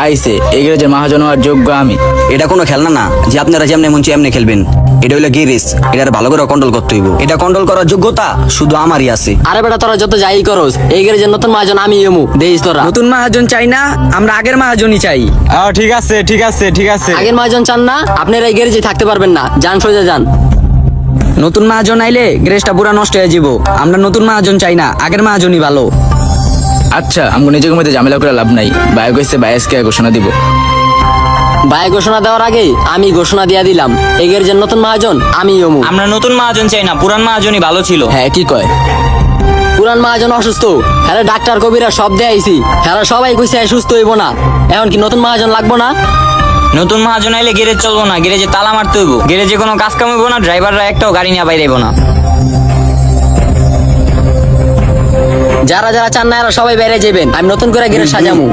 আইসে এই গ্যারেজের মহাজন হওয়ার যোগ্য আমি। এটা কোনো খেলনা না যে আপনারা যেমনি মন চাই এমনি খেলবেন। এটা হইলো গ্যারেজ, এটা ভালো করে কন্ট্রোল করতে হইব। এটা কন্ট্রোল করার যোগ্যতা শুধু আমারই আছে। আরে বেটা তোরা যত যাই করস, এই গ্যারেজের নতুন মহাজন আমি এমু দেইস তোরা। নতুন মহাজন চাই না, আমরা আগের মহাজনই চাই। ঠিক আছে ঠিক আছে ঠিক আছে। আগের মহাজন চান না, আপনারা এই গ্যারেজে থাকতে পারবেন না, যান সোজা যান। নতুন মহাজন আইলে গ্যারেজটা পুরা নষ্ট হয়ে যাব। আমরা নতুন মহাজন চাই না, আগের মহাজনই ভালো। আচ্ছা আমাকে নিজের মধ্যে ঝামেলা করে লাভ নাই। ভাই কইছে বাইসকে ঘোষণা দিব। ভাই ঘোষণা দেওয়ার আগে আমি ঘোষণা দিয়ে দিলাম, এই গ্যারেজের নতুন মহাজন আমি এমু। আমরা নতুন মহাজন চাই না, পুরান মহাজনই ভালো ছিল। হ্যাঁ কি কয়? পুরান মহাজন অসুস্থ, হ্যাঁ ডাক্তার কবিরা সব দেয়াইছি, হ্যাঁ সবাই কইছে সুস্থ হইব না। এখন কি নতুন মহাজন লাগবো না? নতুন মহাজন আইলে গ্যারেজ চলবো না, গ্যারেজে তালা মারতে হইব, গ্যারেজে কোনো কাজ কাম হইব না, ড্রাইভাররা একটাও গাড়ি নিয়ে বাইরে না। যারা যারা চান না এরা সবাই বাইরে যাবেন, আমি নতুন করে গ্যারেজ সাজামু।